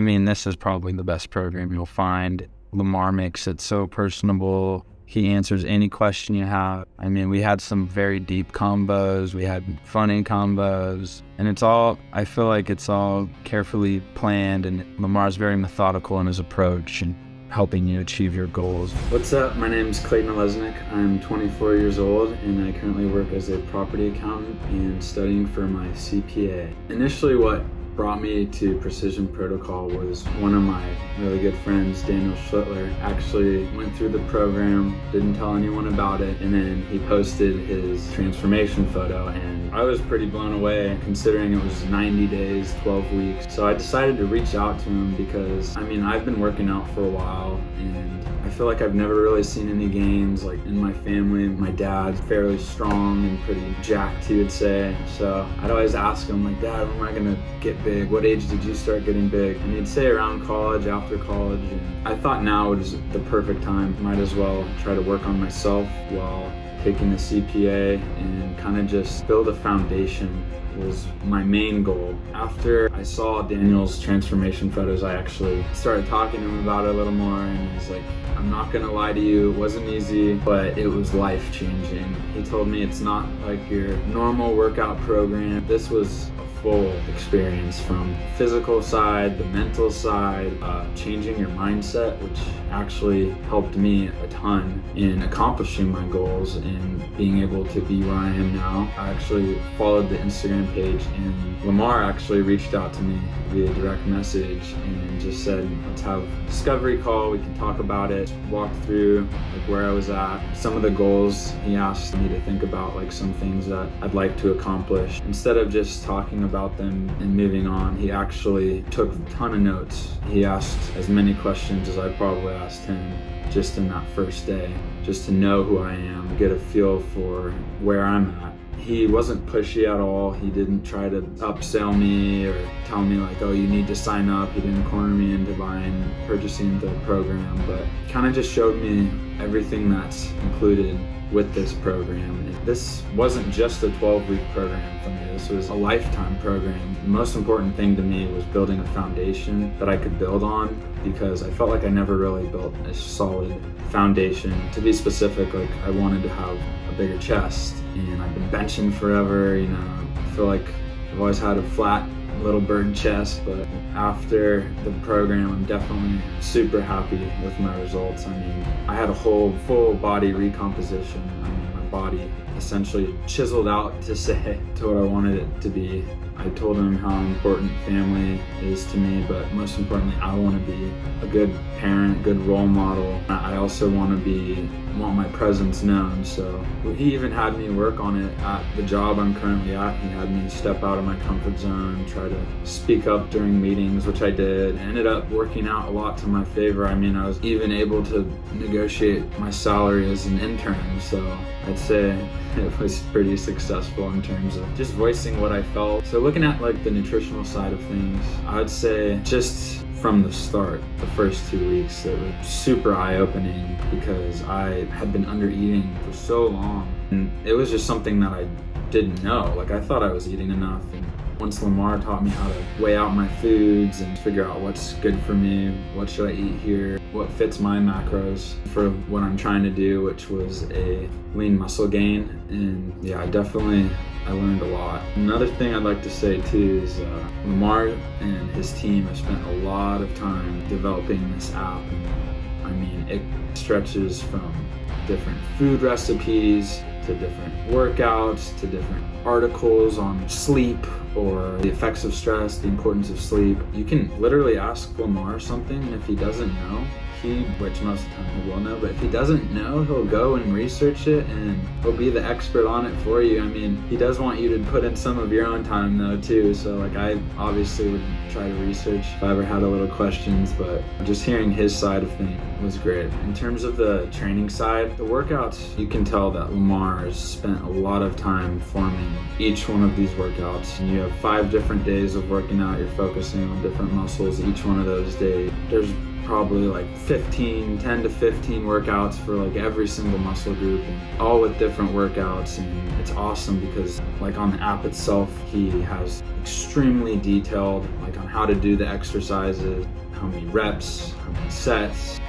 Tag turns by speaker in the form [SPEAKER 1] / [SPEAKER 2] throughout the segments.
[SPEAKER 1] mean, this is probably the best program you'll find. Lamar makes it so personable. He answers any question you have. I mean, we had some very deep combos. We had funny combos. And I feel like it's all carefully planned, and Lamar's very methodical in his approach and helping you achieve your goals.
[SPEAKER 2] What's up? My name is Clayton Nalesnik. I'm 24 years old, and I currently work as a property accountant and studying for my CPA. Initially, what brought me to Precision Protocol was one of my really good friends, Daniel Schlittler, actually went through the program, didn't tell anyone about it, and then he posted his transformation photo, and I was pretty blown away considering it was 90 days, 12 weeks. So I decided to reach out to him because, I've been working out for a while, and I feel like I've never really seen any gains. Like in my family, my dad's fairly strong and pretty jacked, he would say. So I'd always ask him, like, Dad, when am I gonna get big? What age did you start getting big? And he'd say around college, after college. And I thought now was the perfect time. Might as well try to work on myself while taking the CPA and kind of just build a foundation was my main goal. After I saw Daniel's transformation photos, I actually started talking to him about it a little more, and he's like, I'm not gonna lie to you, it wasn't easy, but it was life-changing. He told me it's not like your normal workout program. This was a full experience, from physical side, the mental side, changing your mindset, which actually helped me a ton in accomplishing my goals and being able to be where I am now. I actually followed the Instagram page, and Lamar actually reached out to me via direct message and just said, let's have a discovery call, we can talk about it, walk through like where I was at, some of the goals. He asked me to think about like some things that I'd like to accomplish. Instead of just talking about them and moving on, he actually took a ton of notes. He asked as many questions as I probably asked him just in that first day, just to know who I am, get a feel for where I'm at. He wasn't pushy at all. He didn't try to upsell me or tell me like, oh, you need to sign up. He didn't corner me into purchasing the program, but kind of just showed me everything that's included with this program. This wasn't just a 12-week program for me. This was a lifetime program. The most important thing to me was building a foundation that I could build on, because I felt like I never really built a solid foundation. To be specific, like I wanted to have a bigger chest, and I've been benching forever. I feel like I've always had a flat little bird chest, but after the program, I'm definitely super happy with my results. I had a whole full body recomposition. My body essentially chiseled out to what I wanted it to be. I told him how important family is to me, but most importantly, I want to be a good parent, good role model. I also want my presence known. So he even had me work on it at the job I'm currently at. He had me step out of my comfort zone, try to speak up during meetings, which I did. It ended up working out a lot to my favor. I was even able to negotiate my salary as an intern. So I'd say it was pretty successful in terms of just voicing what I felt. So looking at like the nutritional side of things, I'd say just from the start, the first 2 weeks, it was super eye-opening because I had been under-eating for so long. And it was just something that I didn't know. Like I thought I was eating enough. And once Lamar taught me how to weigh out my foods and figure out what's good for me, what should I eat here, what fits my macros for what I'm trying to do, which was a lean muscle gain. And yeah, I learned a lot. Another thing I'd like to say too is Lamar and his team have spent a lot of time developing this app. And it stretches from different food recipes to different workouts to different articles on sleep or the effects of stress, the importance of sleep. You can literally ask Lamar something, and if he doesn't know, which most of the time he will know, but if he doesn't know, he'll go and research it and he'll be the expert on it for you. He does want you to put in some of your own time though too, so like I obviously would try to research if I ever had a little questions, but just hearing his side of things was great. In terms of the training side, the workouts, you can tell that Lamar has spent a lot of time forming each one of these workouts, and you have 5 different days of working out. You're focusing on different muscles each one of those days. There's probably like 10 to 15 workouts for like every single muscle group, and all with different workouts. And it's awesome because like on the app itself, he has extremely detailed like on how to do the exercises, how many reps, how many sets,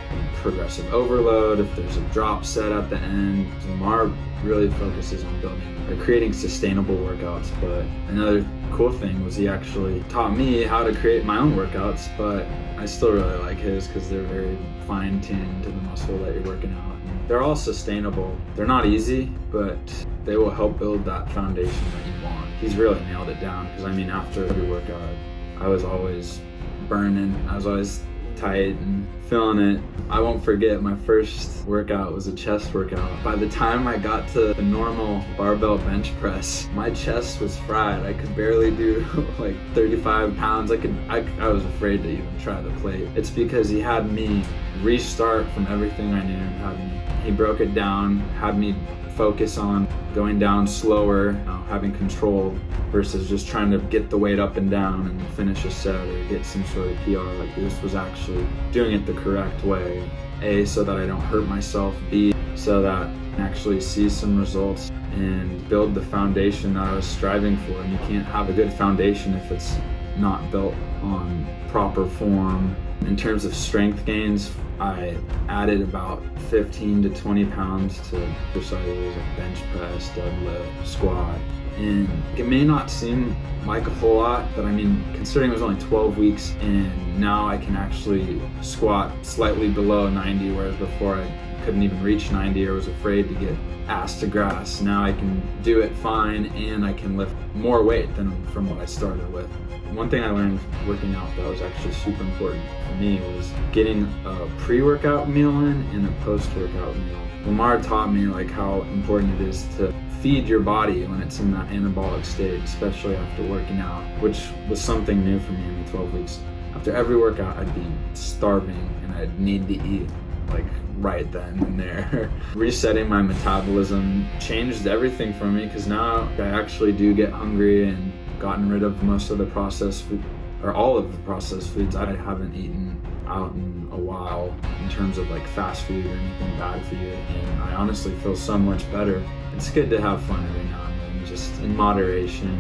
[SPEAKER 2] progressive overload, if there's a drop set at the end. Lamar really focuses on building or creating sustainable workouts. But another cool thing was he actually taught me how to create my own workouts, but I still really like his because they're very fine-tuned to the muscle that you're working out. And they're all sustainable. They're not easy, but they will help build that foundation that you want. He's really nailed it down because I mean, after every workout, I was always burning. I was always tight and feeling it. I won't forget my first workout was a chest workout. By the time I got to the normal barbell bench press, my chest was fried. I could barely do like 35 pounds. I was afraid to even try the plate. It's because he had me restart from everything I knew. He broke it down, had me focus on going down slower, having control versus just trying to get the weight up and down and finish a set or get some sort of PR. Like this was actually doing it the correct way. A, so that I don't hurt myself. B, so that I can actually see some results and build the foundation that I was striving for. And you can't have a good foundation if it's not built on proper form. In terms of strength gains, I added about 15 to 20 pounds to exercises like bench press, deadlift, squat. And it may not seem like a whole lot, but I mean, considering it was only 12 weeks and now I can actually squat slightly below 90, whereas before I couldn't even reach 90 or was afraid to get ass to grass. Now I can do it fine and I can lift more weight than from what I started with. One thing I learned working out that was actually super important for me was getting a pre-workout meal in and a post-workout meal. Lamar taught me like how important it is to feed your body when it's in that anabolic state, especially after working out, which was something new for me in the 12 weeks. After every workout, I'd be starving and I'd need to eat like right then and there. Resetting my metabolism changed everything for me because now I actually do get hungry and gotten rid of most of the processed food, or all of the processed foods I haven't eaten out in a while in terms of like fast food or anything bad for you. And I honestly feel so much better. It's good to have fun every now and then, just in moderation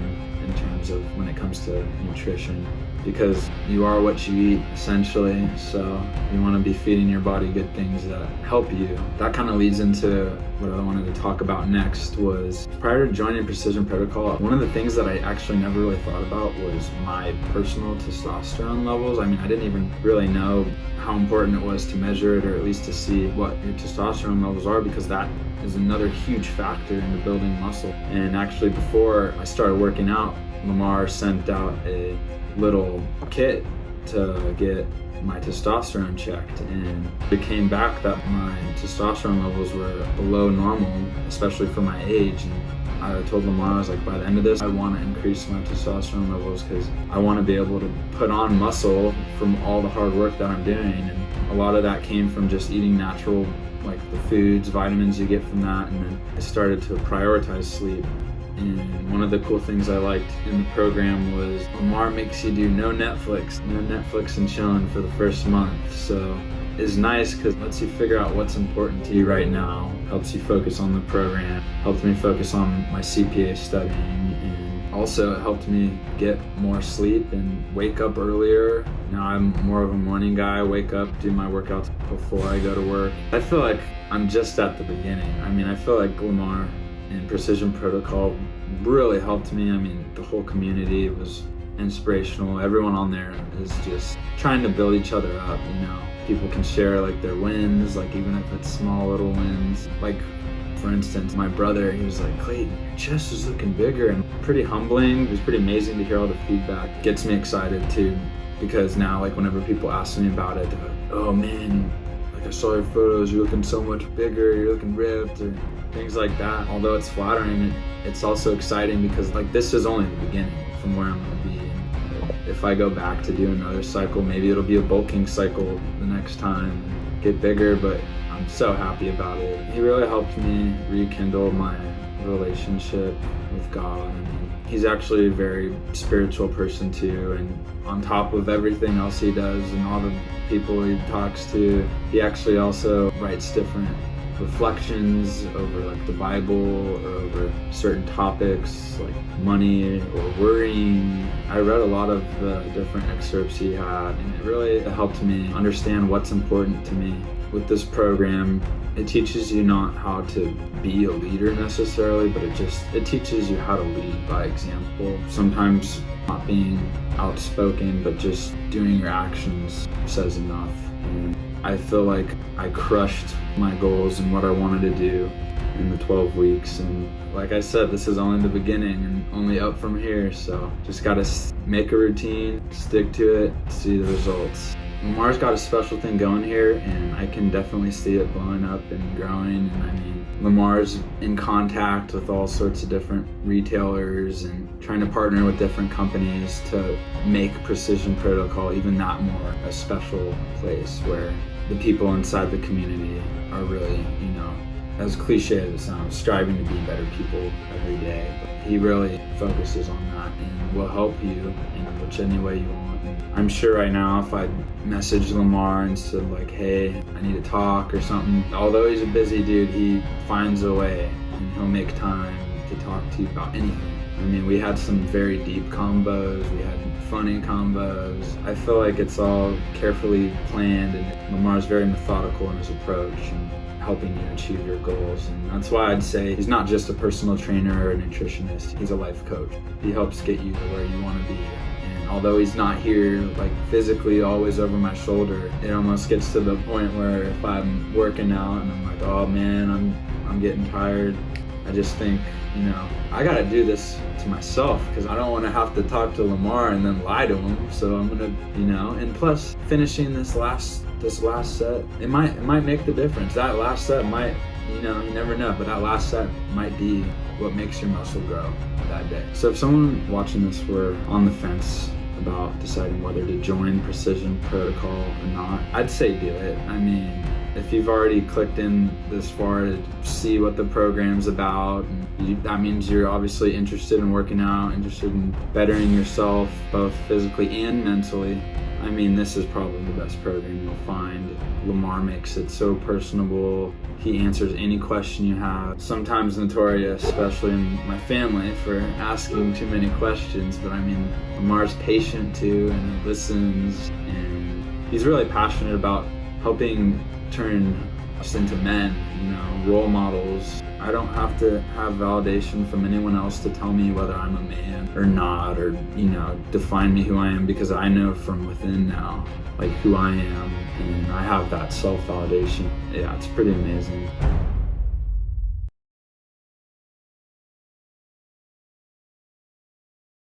[SPEAKER 2] in terms of when it comes to nutrition, because you are what you eat essentially. So you want to be feeding your body good things that help you. That kind of leads into what I wanted to talk about next. Was prior to joining Precision Protocol, one of the things that I actually never really thought about was my personal testosterone levels. I mean, I didn't even really know how important it was to measure it, or at least to see what your testosterone levels are, because that is another huge factor into building muscle. And actually before I started working out, Lamar sent out a little kit to get my testosterone checked, and it came back that my testosterone levels were below normal, especially for my age. And I told Lamar, I was like, by the end of this, I want to increase my testosterone levels because I want to be able to put on muscle from all the hard work that I'm doing. And a lot of that came from just eating natural, like the foods, vitamins you get from that. And then I started to prioritize sleep. And one of the cool things I liked in the program was Lamar makes you do no Netflix and chilling for the first month. So it's nice because it lets you figure out what's important to you right now, helps you focus on the program, helped me focus on my CPA studying, and also it helped me get more sleep and wake up earlier. Now I'm more of a morning guy. I wake up, do my workouts before I go to work. I feel like I'm just at the beginning. I mean, I feel like Lamar and Precision Protocol really helped me. I mean, the whole community was inspirational. Everyone on there is just trying to build each other up, you know. People can share like their wins, like even if it's small little wins. Like for instance, my brother, he was like, Clayton, your chest is looking bigger, and pretty humbling. It was pretty amazing to hear all the feedback. Gets me excited too, because now like whenever people ask me about it, they're like, oh man, like I saw your photos, you're looking so much bigger, you're looking ripped, or things like that. Although it's flattering, it's also exciting because like this is only the beginning from where I'm gonna be. And if I go back to do another cycle, maybe it'll be a bulking cycle the next time and get bigger, but I'm so happy about it. He really helped me rekindle my relationship with God. I mean, He's actually a very spiritual person too, and on top of everything else he does and all the people he talks to, he actually also writes different reflections over like the Bible or over certain topics like money or worrying. I read a lot of the different excerpts he had, and it really helped me understand what's important to me. With this program, it teaches you not how to be a leader necessarily, but it teaches you how to lead by example. Sometimes not being outspoken, but just doing your actions says enough. And I feel like I crushed my goals and what I wanted to do in the 12 weeks. And like I said, this is only the beginning and only up from here. So just gotta make a routine, stick to it, see the results. Lamar's got a special thing going here, and I can definitely see it blowing up and growing. And I mean, Lamar's in contact with all sorts of different retailers and trying to partner with different companies to make Precision Protocol even that more a special place where the people inside the community are really, as cliche as it sounds, striving to be better people every day. But he really focuses on that and will help you in which any way you want. And I'm sure right now if I messaged Lamar and said like, hey, I need to talk or something, although he's a busy dude, he finds a way and he'll make time to talk to you about anything. I mean, we had some very deep combos, we had funny combos. I feel like it's all carefully planned, and Lamar's very methodical in his approach and helping you achieve your goals. And that's why I'd say he's not just a personal trainer or a nutritionist, he's a life coach. He helps get you to where you want to be. And although he's not here like physically always over my shoulder, it almost gets to the point where if I'm working out and I'm like, oh man, I'm getting tired, I just think, I gotta do this to myself because I don't want to have to talk to Lamar and then lie to him. So I'm gonna, and plus finishing this last set, it might make the difference. That last set might, you never know, but that last set might be what makes your muscle grow that day. So if someone watching this were on the fence about deciding whether to join Precision Protocol or not, I'd say do it. I mean, if you've already clicked in this far to see what the program's about, that means you're obviously interested in working out, interested in bettering yourself both physically and mentally. I mean, this is probably the best program you'll find. Lamar makes it so personable. He answers any question you have. Sometimes notorious, especially in my family, for asking too many questions, but I mean, Lamar's patient too, and he listens, and he's really passionate about helping turn us into men, role models. I don't have to have validation from anyone else to tell me whether I'm a man or not, or, define me who I am, because I know from within now, like, who I am, and I have that self-validation. Yeah, it's pretty amazing.